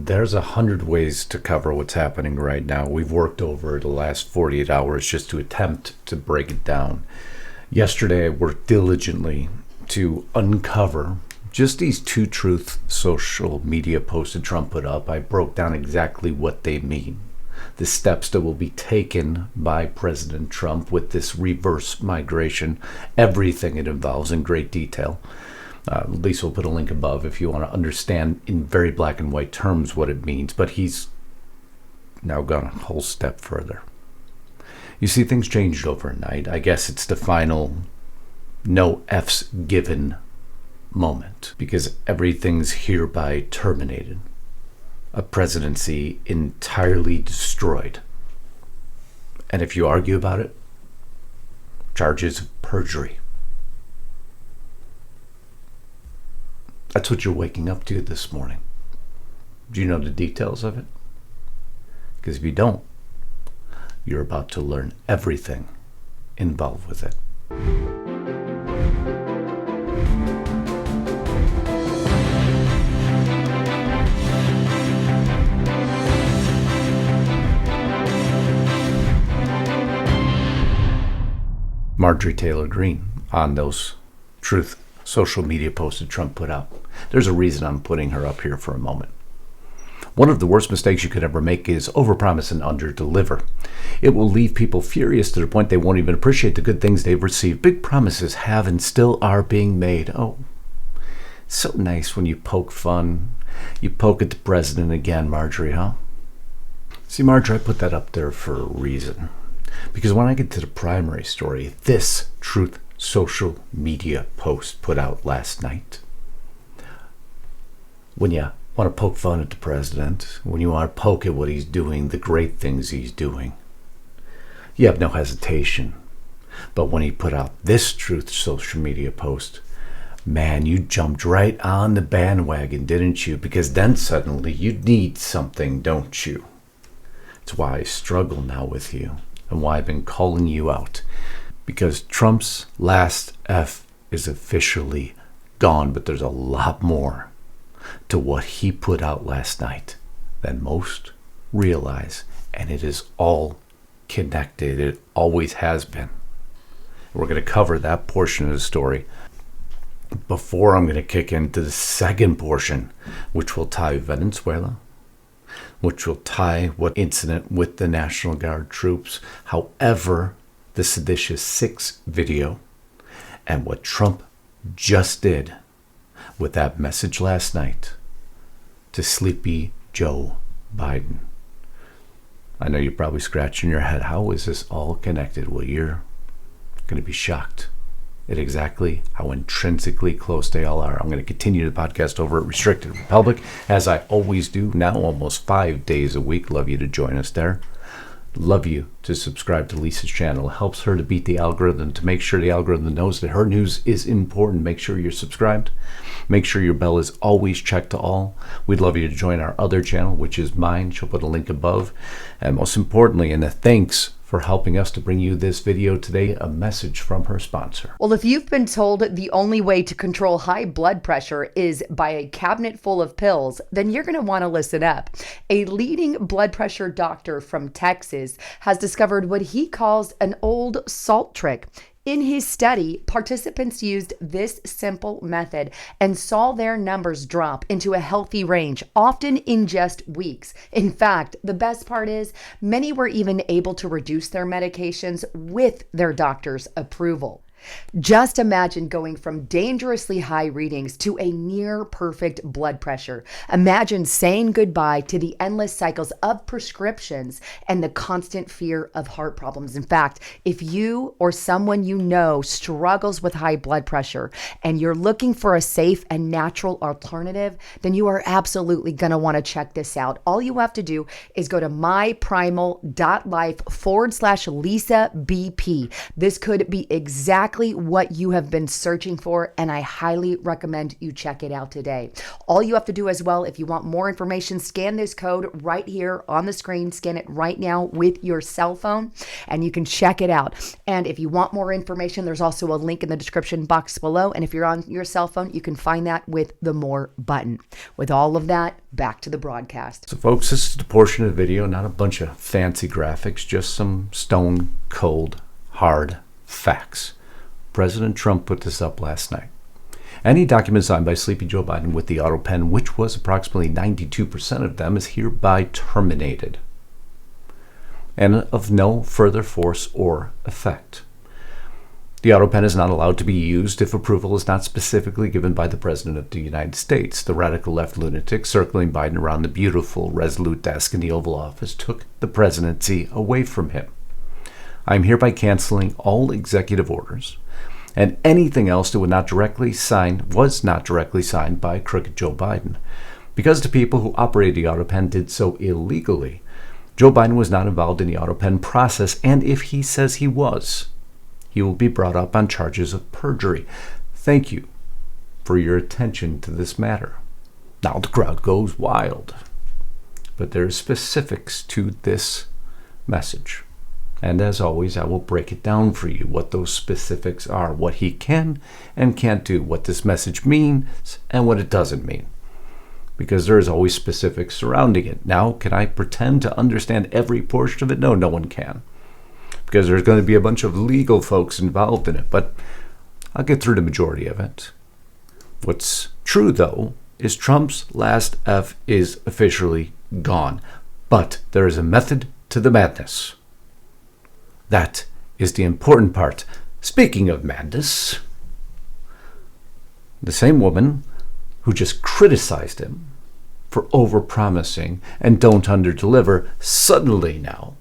There's 100 ways to cover what's happening right now. We've worked over the last 48 hours just to attempt to break it down. Yesterday, I worked diligently to uncover just these two truth social media posts that Trump put up. I broke down exactly what they mean, the steps that will be taken by President Trump with this reverse migration, everything it involves in great detail. Lisa will put a link above if you want to understand in very black and white terms what it means, but he's now gone a whole step further. You see, things changed overnight. I guess it's the final no F's given moment, because everything's hereby terminated. A presidency entirely destroyed. And if you argue about it, charges of perjury. That's what you're waking up to this morning. Do you know the details of it? Because if you don't, you're about to learn everything involved with it. Marjorie Taylor Greene on those truth social media posts that Trump put out. There's a reason I'm putting her up here for a moment. One of the worst mistakes you could ever make is overpromise and underdeliver. It will leave people furious to the point they won't even appreciate the good things they've received. Big promises have and still are being made. Oh, so nice when you poke fun. You poke at the president again, Marjorie, huh? See, Marjorie, I put that up there for a reason. Because when I get to the primary story, this truth social media post put out last night, when you want to poke fun at the president, when you want to poke at what he's doing, the great things he's doing, you have no hesitation. But when he put out this truth social media post, man, you jumped right on the bandwagon, didn't you? Because then suddenly you need something, don't you? It's why I struggle now with you and why I've been calling you out. Because Trump's last F is officially gone, but there's a lot more to what he put out last night than most realize, and it is all connected. It always has been. We're going to cover that portion of the story before I'm going to kick into the second portion, which will tie Venezuela, which will tie what incident with the National Guard troops, however, the seditious 6 video, and what Trump just did with that message last night to sleepy Joe Biden. I know you're probably scratching your head. How is this all connected? Well, you're going to be shocked at exactly how intrinsically close they all are. I'm going to continue the podcast over at Restricted Republic, as I always do, now almost 5 days a week. Love you to join us there. Love you to subscribe to Lisa's channel. It helps her to beat the algorithm, to make sure the algorithm knows that her news is important. Make sure you're subscribed. Make sure your bell is always checked to all. We'd love you to join our other channel, which is mine. She'll put a link above. And most importantly, and a thanks for helping us to bring you this video today, a message from her sponsor. Well, if you've been told the only way to control high blood pressure is by a cabinet full of pills, then you're going to want to listen up. A leading blood pressure doctor from Texas has discovered what he calls an old salt trick. In his study, participants used this simple method and saw their numbers drop into a healthy range, often in just weeks. In fact, the best part is many were even able to reduce their medications with their doctor's approval. Just imagine going from dangerously high readings to a near perfect blood pressure. Imagine saying goodbye to the endless cycles of prescriptions and the constant fear of heart problems. In fact, if you or someone you know struggles with high blood pressure and you're looking for a safe and natural alternative, then you are absolutely going to want to check this out. All you have to do is go to myprimal.life/Lisa BP. This could be exactly exactly what you have been searching for, and I highly recommend you check it out today. All you have to do as well, if you want more information, scan this code right here on the screen. Scan it right now with your cell phone, and you can check it out. And if you want more information, there's also a link in the description box below. And if you're on your cell phone, you can find that with the More button. With all of that, back to the broadcast. So folks, this is the portion of the video, not a bunch of fancy graphics, just some stone cold, hard facts. President Trump put this up last night. Any document signed by Sleepy Joe Biden with the autopen, which was approximately 92% of them, is hereby terminated and of no further force or effect. The autopen is not allowed to be used if approval is not specifically given by the President of the United States. The radical left lunatic circling Biden around the beautiful, resolute desk in the Oval Office took the presidency away from him. I am hereby canceling all executive orders and anything else that was not directly signed by crooked Joe Biden. Because the people who operated the autopen did so illegally, Joe Biden was not involved in the autopen process, and if he says he was, he will be brought up on charges of perjury. Thank you for your attention to this matter. Now the crowd goes wild, but there are specifics to this message. And as always, I will break it down for you, what those specifics are, what he can and can't do, what this message means and what it doesn't mean. Because there is always specifics surrounding it. Now, can I pretend to understand every portion of it? No, no one can. Because there's going to be a bunch of legal folks involved in it, but I'll get through the majority of it. What's true, though, is Trump's last F is officially gone. But there is a method to the madness. That is the important part. Speaking of madness, the same woman who just criticized him for overpromising and don't underdeliver suddenly now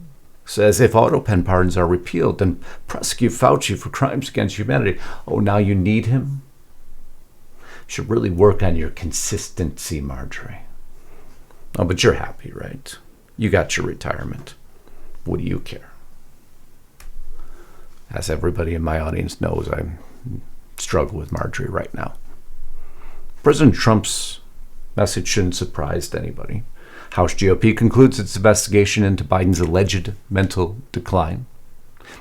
says if autopen pardons are repealed, then prosecute Fauci for crimes against humanity. Oh, now you need him? You should really work on your consistency, Marjorie. Oh, but you're happy, right? You got your retirement. What do you care? As everybody in my audience knows, I struggle with Marjorie right now. President Trump's message shouldn't surprise anybody. House GOP concludes its investigation into Biden's alleged mental decline.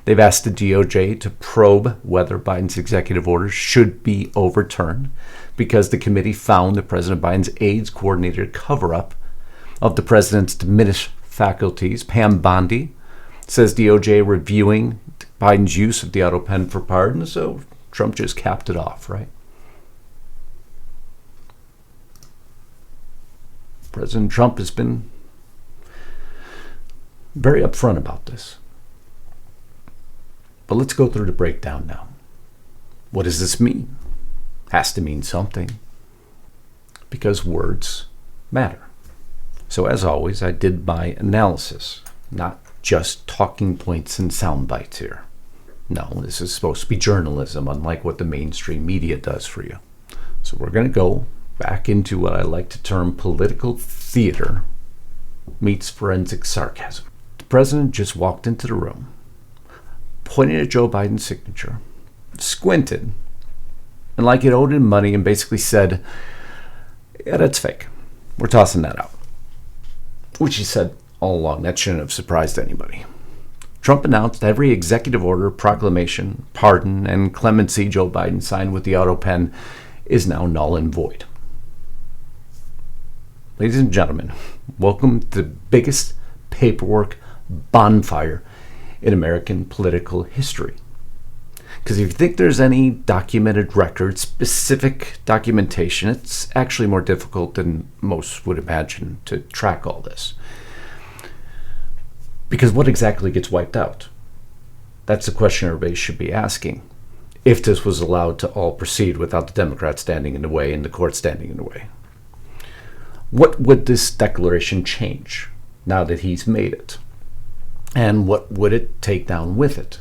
They've asked the DOJ to probe whether Biden's executive orders should be overturned because the committee found that President Biden's aides coordinated a cover-up of the president's diminished faculties. Pam Bondi says DOJ reviewing Biden's use of the autopen for pardons, so Trump just capped it off, right? President Trump has been very upfront about this. But let's go through the breakdown now. What does this mean? Has to mean something. Because words matter. So as always, I did my analysis, not just talking points and sound bites here. No, this is supposed to be journalism, unlike what the mainstream media does for you. So we're going to go back into what I like to term political theater meets forensic sarcasm. The president just walked into the room, pointed at Joe Biden's signature, squinted, and like it owed him money, and basically said, yeah, that's fake. We're tossing that out. Which he said all along. That shouldn't have surprised anybody. Trump announced every executive order, proclamation, pardon, and clemency Joe Biden signed with the autopen is now null and void. Ladies and gentlemen, welcome to the biggest paperwork bonfire in American political history. Because if you think there's any documented record, specific documentation, it's actually more difficult than most would imagine to track all this. Because what exactly gets wiped out? That's the question everybody should be asking. If this was allowed to all proceed without the Democrats standing in the way and the court standing in the way. What would this declaration change now that he's made it? And what would it take down with it?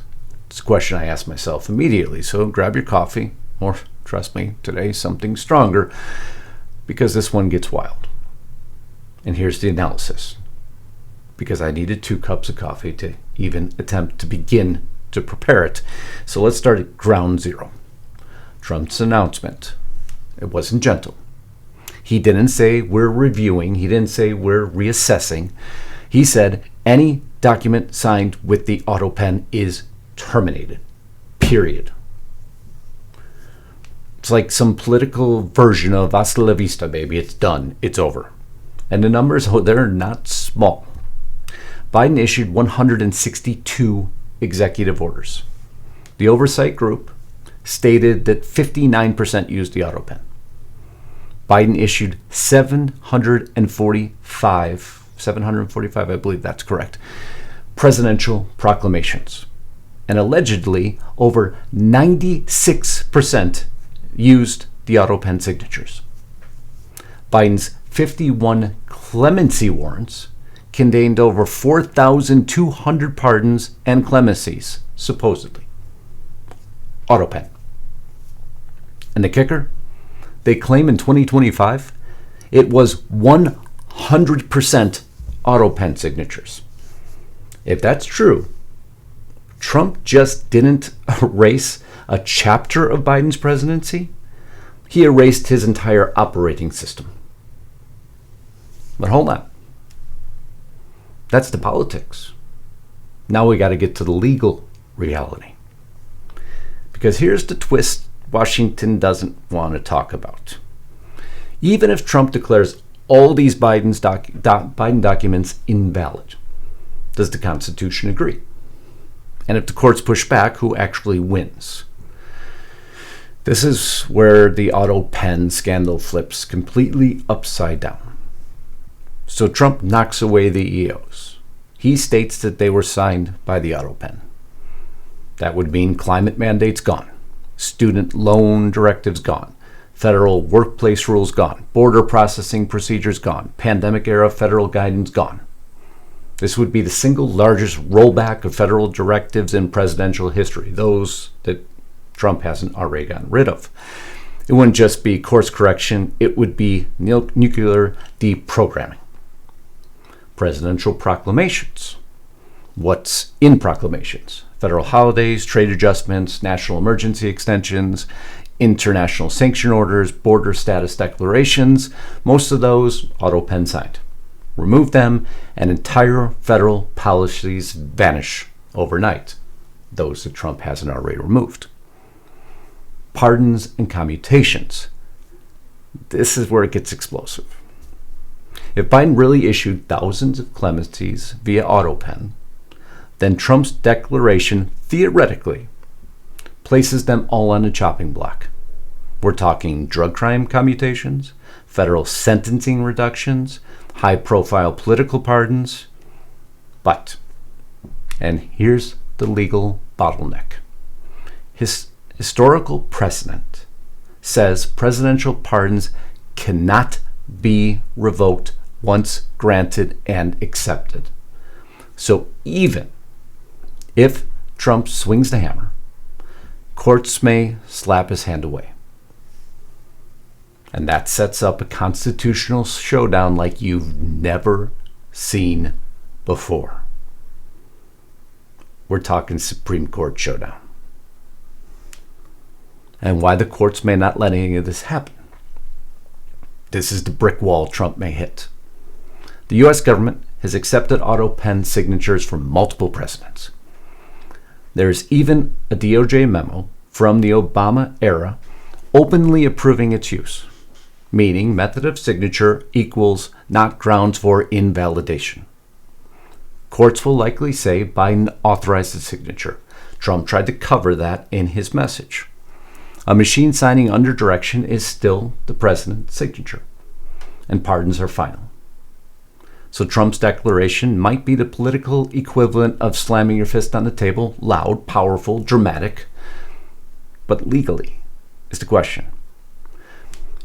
It's a question I ask myself immediately. So grab your coffee, or trust me, today something stronger, because this one gets wild. And here's the analysis. Because I needed 2 cups of coffee to even attempt to begin to prepare it. So let's start at ground zero. Trump's announcement. It wasn't gentle. He didn't say we're reviewing. He didn't say we're reassessing. He said any document signed with the autopen is terminated. Period. It's like some political version of hasta la vista, baby. It's done. It's over. And the numbers, they're not small. Biden issued 162 executive orders. The oversight group stated that 59% used the autopen. Biden issued 745, I believe that's correct, presidential proclamations. And allegedly, over 96% used the autopen signatures. Biden's 51 clemency warrants contained over 4,200 pardons and clemencies, supposedly. Autopen. And the kicker? They claim in 2025 it was 100% autopen signatures. If that's true, Trump just didn't erase a chapter of Biden's presidency. He erased his entire operating system. But hold on. That's the politics. Now we got to get to the legal reality. Because here's the twist Washington doesn't want to talk about. Even if Trump declares all these Biden documents invalid, does the Constitution agree? And if the courts push back, who actually wins? This is where the autopen scandal flips completely upside down. So Trump knocks away the EOs. He states that they were signed by the autopen. That would mean climate mandates gone, student loan directives gone, federal workplace rules gone, border processing procedures gone, pandemic era federal guidance gone. This would be the single largest rollback of federal directives in presidential history, those that Trump hasn't already gotten rid of. It wouldn't just be course correction, it would be nuclear deprogramming. Presidential proclamations. What's in proclamations? Federal holidays, trade adjustments, national emergency extensions, international sanction orders, border status declarations. Most of those autopen-signed. Remove them, and entire federal policies vanish overnight, those that Trump hasn't already removed. Pardons and commutations. This is where it gets explosive. If Biden really issued thousands of clemencies via autopen, then Trump's declaration theoretically places them all on a chopping block. We're talking drug crime commutations, federal sentencing reductions, high-profile political pardons. But, and here's the legal bottleneck. Historical precedent says presidential pardons cannot be revoked once granted and accepted. So even if Trump swings the hammer, courts may slap his hand away. And that sets up a constitutional showdown like you've never seen before. We're talking Supreme Court showdown. And why the courts may not let any of this happen. This is the brick wall Trump may hit. The U.S. government has accepted autopen signatures from multiple presidents. There's even a DOJ memo from the Obama era openly approving its use, meaning method of signature equals not grounds for invalidation. Courts will likely say Biden authorized the signature. Trump tried to cover that in his message. A machine signing under direction is still the president's signature, and pardons are final. So Trump's declaration might be the political equivalent of slamming your fist on the table, loud, powerful, dramatic, but legally is the question.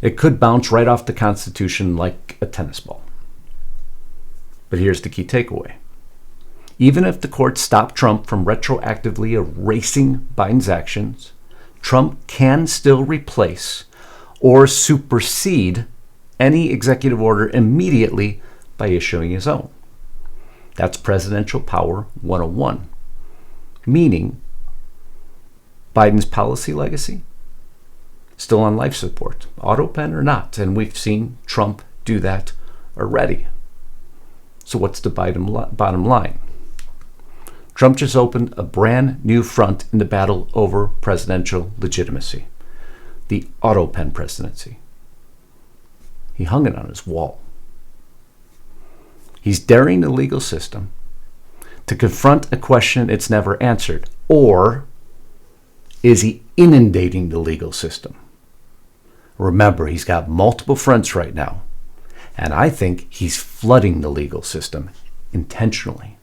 It could bounce right off the Constitution like a tennis ball. But here's the key takeaway. Even if the courts stop Trump from retroactively erasing Biden's actions, Trump can still replace or supersede any executive order immediately by issuing his own. That's presidential power 101. Meaning, Biden's policy legacy? Still on life support, autopen or not, and we've seen Trump do that already. So what's the bottom line? Trump just opened a brand new front in the battle over presidential legitimacy, the autopen presidency. He hung it on his wall. He's daring the legal system to confront a question it's never answered, or is he inundating the legal system? Remember, he's got multiple fronts right now, and I think he's flooding the legal system intentionally.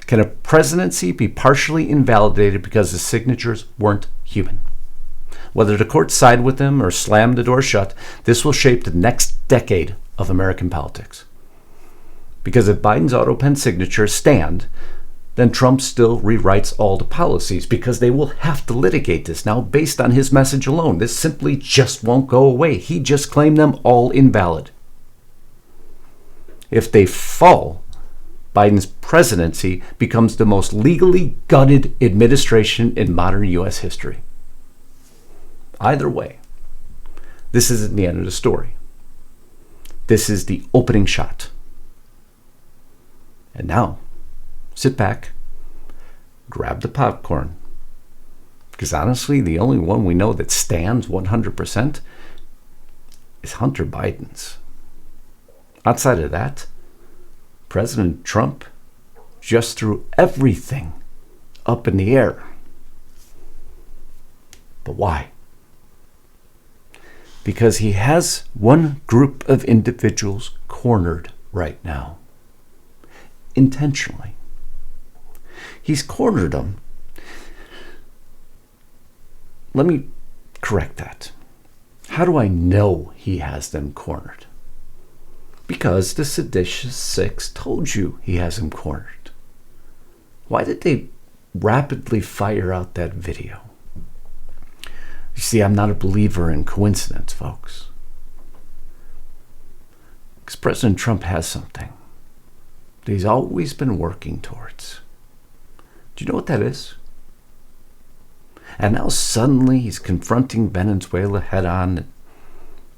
Can a presidency be partially invalidated because the signatures weren't human? Whether the courts side with him or slam the door shut, this will shape the next decade of American politics. Because if Biden's autopen signatures stand, then Trump still rewrites all the policies because they will have to litigate this now based on his message alone. This simply just won't go away. He just claimed them all invalid. If they fall, Biden's presidency becomes the most legally gutted administration in modern U.S. history. Either way, this isn't the end of the story. This is the opening shot. And now, sit back, grab the popcorn, because honestly, the only one we know that stands 100% is Hunter Biden's. Outside of that, President Trump just threw everything up in the air. But why? Because he has one group of individuals cornered right now. Intentionally. He's cornered them. Let me correct that. How do I know he has them cornered? Because the seditious six told you he has them cornered. Why did they rapidly fire out that video? You see, I'm not a believer in coincidence, folks. Because President Trump has something that he's always been working towards. Do you know what that is? And now suddenly he's confronting Venezuela head on,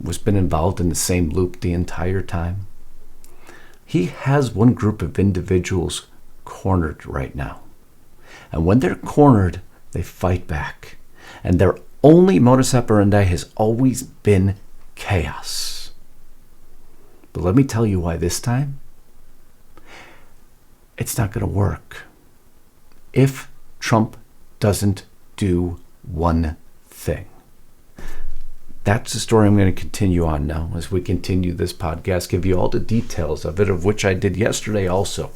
was been involved in the same loop the entire time. He has one group of individuals cornered right now. And when they're cornered, they fight back. And their only modus operandi has always been chaos. But let me tell you why this time. It's not going to work if Trump doesn't do one thing. That's the story I'm going to continue on now as we continue this podcast, give you all the details of it, of which I did yesterday also,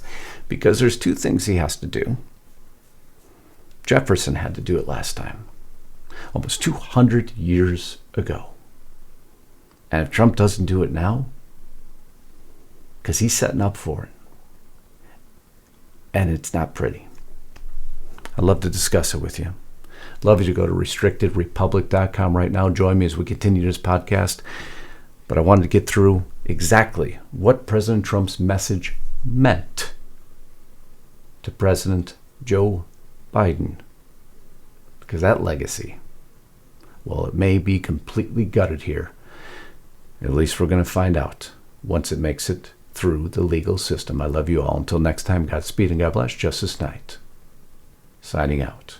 because there's two things he has to do. Jefferson had to do it last time, almost 200 years ago. And if Trump doesn't do it now, because he's setting up for it, and it's not pretty. I'd love to discuss it with you. Love you to go to restrictedrepublic.com right now. Join me as we continue this podcast. But I wanted to get through exactly what President Trump's message meant to President Joe Biden. Because that legacy, well, it may be completely gutted here. At least we're going to find out once it makes it through the legal system. I love you all. Until next time, Godspeed and God bless. Justice Knight, signing out.